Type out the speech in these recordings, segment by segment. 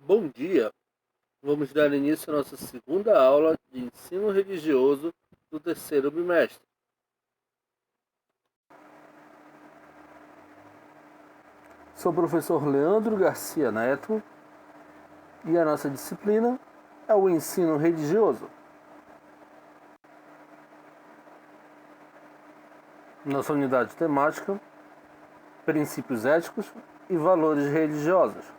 Bom dia! Vamos dar início à nossa segunda aula de ensino religioso do terceiro bimestre. Sou o professor Leandro Garcia Neto e a nossa disciplina é o ensino religioso. Nossa unidade temática, princípios éticos e valores religiosos.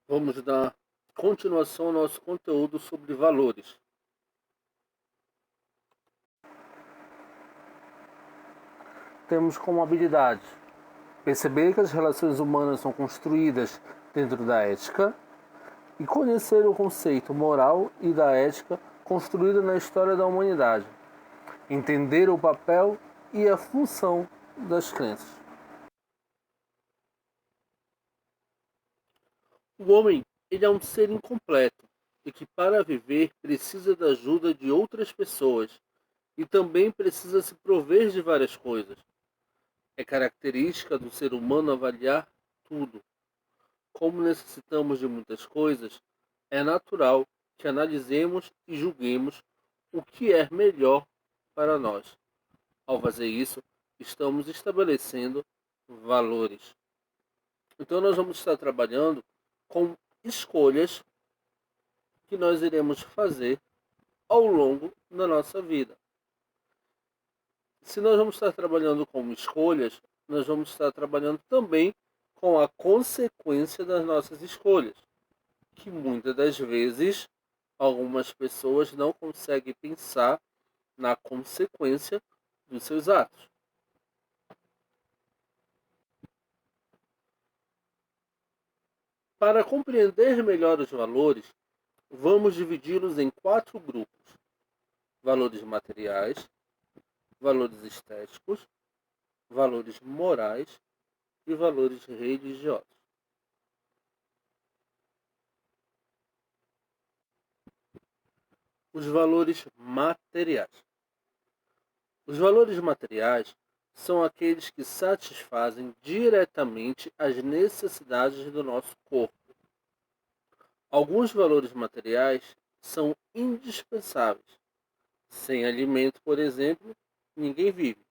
Vamos dar continuação ao nosso conteúdo sobre valores. Temos como habilidade perceber que as relações humanas são construídas dentro da ética e conhecer o conceito moral e da ética construído na história da humanidade. Entender o papel e a função das crenças. O homem, ele é um ser incompleto e que para viver precisa da ajuda de outras pessoas e também precisa se prover de várias coisas. É característica do ser humano avaliar tudo. Como necessitamos de muitas coisas, é natural que analisemos e julguemos o que é melhor para nós. Ao fazer isso, estamos estabelecendo valores. Então, nós vamos estar trabalhando com escolhas que nós iremos fazer ao longo da nossa vida. Se nós vamos estar trabalhando com escolhas, nós vamos estar trabalhando também com a consequência das nossas escolhas, que muitas das vezes algumas pessoas não conseguem pensar na consequência dos seus atos. Para compreender melhor os valores, vamos dividi-los em 4 grupos: valores materiais, valores estéticos, valores morais e valores religiosos. Os valores materiais. Os valores materiais são aqueles que satisfazem diretamente as necessidades do nosso corpo. Alguns valores materiais são indispensáveis. Sem alimento, por exemplo, ninguém vive.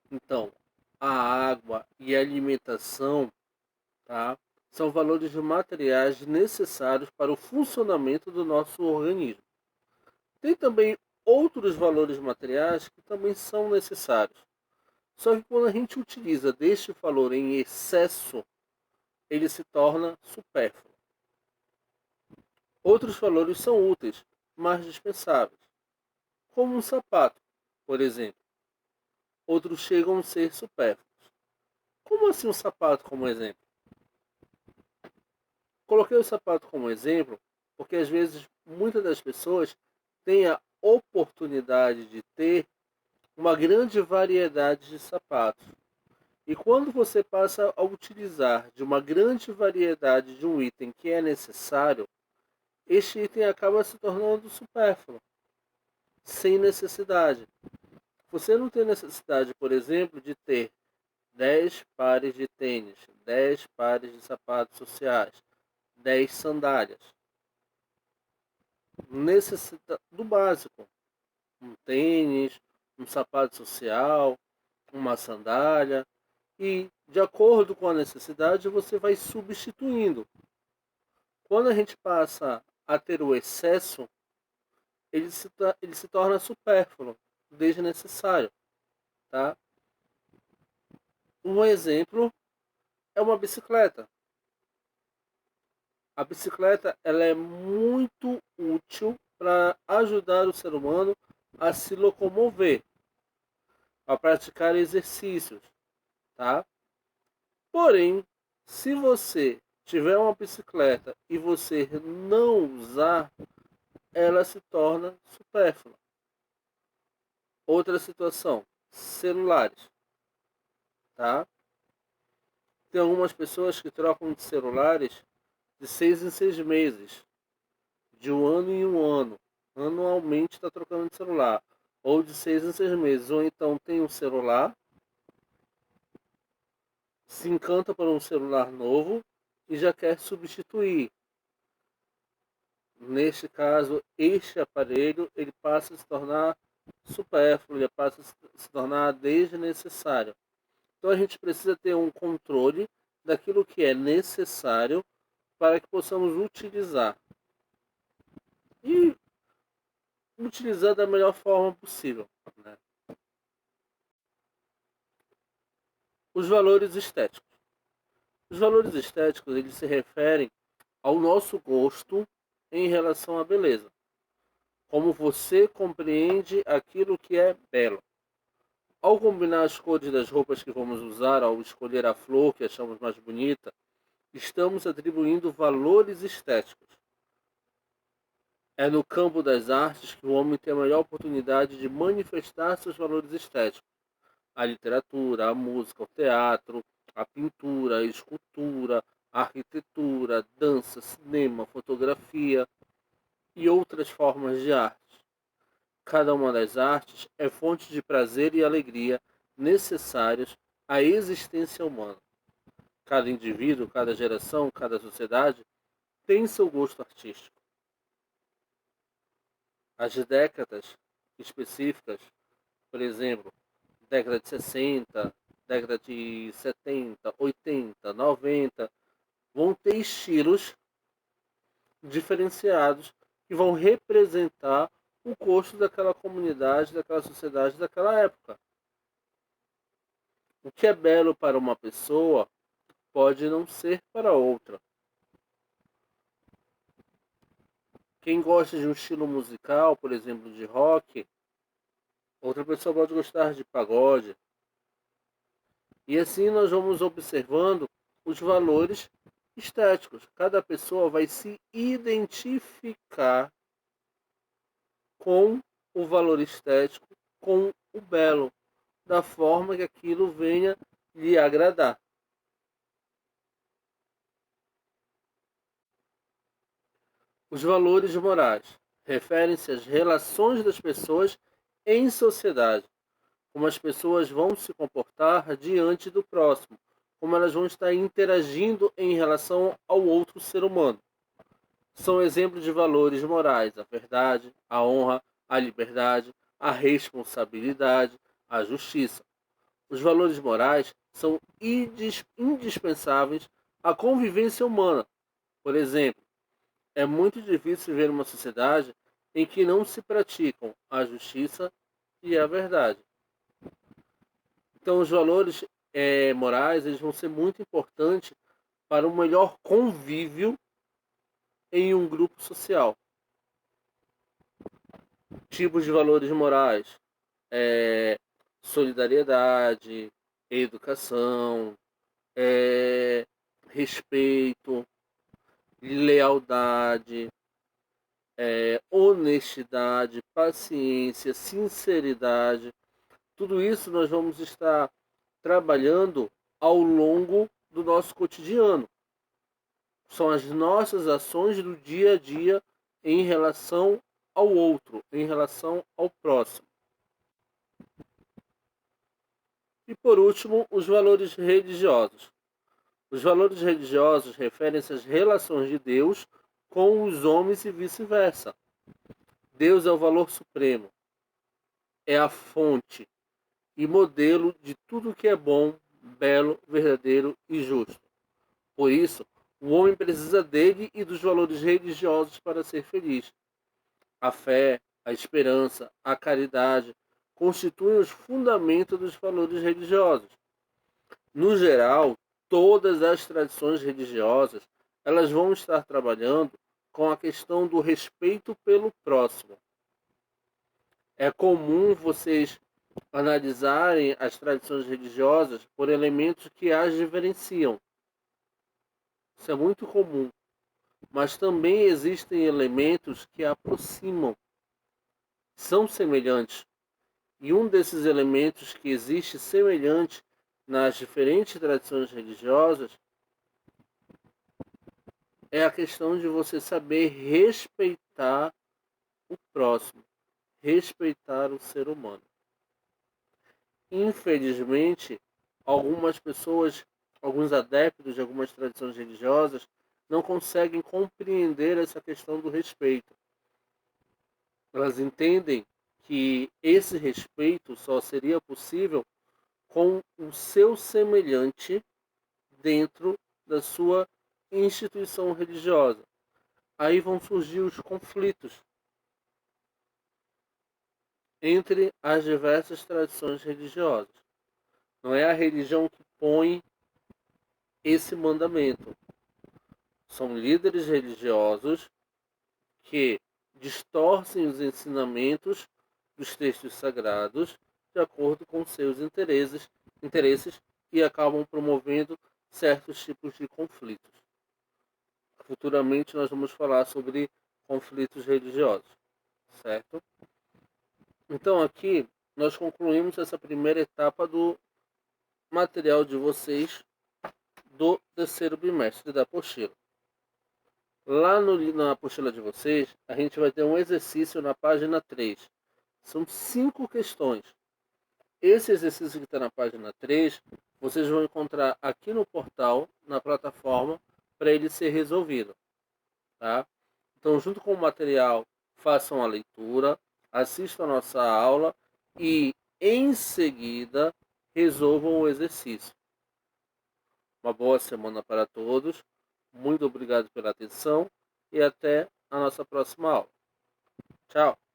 Então, a água e a alimentação, tá, são valores materiais necessários para o funcionamento do nosso organismo. Tem também outros valores materiais que também são necessários. Só que quando a gente utiliza deste valor em excesso, ele se torna supérfluo. Outros valores são úteis, mas dispensáveis, como um sapato, por exemplo. Outros chegam a ser supérfluos. Como assim um sapato como exemplo? Coloquei o sapato como exemplo porque às vezes muitas das pessoas têm a oportunidade de ter uma grande variedade de sapatos. E quando você passa a utilizar de uma grande variedade de um item que é necessário, este item acaba se tornando supérfluo, sem necessidade. Você não tem necessidade, por exemplo, de ter 10 pares de tênis, 10 pares de sapatos sociais, 10 sandálias. Necessita do básico: um tênis, um sapato social, uma sandália. E, de acordo com a necessidade, você vai substituindo. Quando a gente passa a ter o excesso, ele se torna supérfluo, desnecessário. Tá? Um exemplo é uma bicicleta. A bicicleta ela é muito útil para ajudar o ser humano a se locomover, a praticar exercícios. Tá? Porém, se você tiver uma bicicleta e você não usar, ela se torna supérflua. Outra situação, celulares, tá? Tem algumas pessoas que trocam de celulares de 6 em 6 meses, de um ano em um ano. Anualmente está trocando de celular. Ou de 6 em 6 meses. Ou então tem um celular, se encanta por um celular novo e já quer substituir. Neste caso, este aparelho ele passa a se tornar supérfluo, ele passa a se tornar desnecessário. Então a gente precisa ter um controle daquilo que é necessário para que possamos utilizar. E utilizar da melhor forma possível, né? Os valores estéticos. Os valores estéticos eles se referem ao nosso gosto em relação à beleza. Como você compreende aquilo que é belo. Ao combinar as cores das roupas que vamos usar, ao escolher a flor que achamos mais bonita, estamos atribuindo valores estéticos. É no campo das artes que o homem tem a melhor oportunidade de manifestar seus valores estéticos. A literatura, a música, o teatro, a pintura, a escultura, a arquitetura, a dança, cinema, fotografia e outras formas de arte. Cada uma das artes é fonte de prazer e alegria necessários à existência humana. Cada indivíduo, cada geração, cada sociedade tem seu gosto artístico. As décadas específicas, por exemplo, década de 60, década de 70, 80, 90, vão ter estilos diferenciados que vão representar o gosto daquela comunidade, daquela sociedade, daquela época. O que é belo para uma pessoa pode não ser para outra. Quem gosta de um estilo musical, por exemplo, de rock, outra pessoa pode gostar de pagode. E assim nós vamos observando os valores estéticos. Cada pessoa vai se identificar com o valor estético, com o belo, da forma que aquilo venha lhe agradar. Os valores morais referem-se às relações das pessoas em sociedade, como as pessoas vão se comportar diante do próximo, como elas vão estar interagindo em relação ao outro ser humano. São exemplos de valores morais: a verdade, a honra, a liberdade, a responsabilidade, a justiça. Os valores morais são indispensáveis à convivência humana. Por exemplo, é muito difícil ver uma sociedade em que não se praticam a justiça e a verdade. Então, os valores morais eles vão ser muito importantes para o melhor convívio em um grupo social. Tipos de valores morais: é, solidariedade, educação, respeito, lealdade, honestidade, paciência, sinceridade. Tudo isso nós vamos estar trabalhando ao longo do nosso cotidiano. São as nossas ações do dia a dia em relação ao outro, em relação ao próximo. E por último, os valores religiosos. Os valores religiosos referem-se às relações de Deus com os homens e vice-versa. Deus é o valor supremo, é a fonte e modelo de tudo que é bom, belo, verdadeiro e justo. Por isso, o homem precisa dele e dos valores religiosos para ser feliz. A fé, a esperança, a caridade constituem os fundamentos dos valores religiosos. No geral, todas as tradições religiosas, elas vão estar trabalhando com a questão do respeito pelo próximo. É comum vocês analisarem as tradições religiosas por elementos que as diferenciam. Isso é muito comum. Mas também existem elementos que aproximam, são semelhantes. E um desses elementos que existe semelhante nas diferentes tradições religiosas é a questão de você saber respeitar o próximo, respeitar o ser humano. Infelizmente, algumas pessoas alguns adeptos de algumas tradições religiosas não conseguem compreender essa questão do respeito. Elas entendem que esse respeito só seria possível com o seu semelhante dentro da sua instituição religiosa. Aí vão surgir os conflitos entre as diversas tradições religiosas. Não é a religião que põe esse mandamento. São líderes religiosos que distorcem os ensinamentos dos textos sagrados de acordo com seus interesses e acabam promovendo certos tipos de conflitos. Futuramente nós vamos falar sobre conflitos religiosos, certo? Então aqui nós concluímos essa primeira etapa do material de vocês do terceiro bimestre da apostila. Lá na apostila de vocês, a gente vai ter um exercício na página 3. São 5 questões. Esse exercício que está na página 3, vocês vão encontrar aqui no portal, na plataforma, para ele ser resolvido. Tá? Então, junto com o material, façam a leitura, assistam a nossa aula e, em seguida, resolvam o exercício. Uma boa semana para todos. Muito obrigado pela atenção e até a nossa próxima aula. Tchau!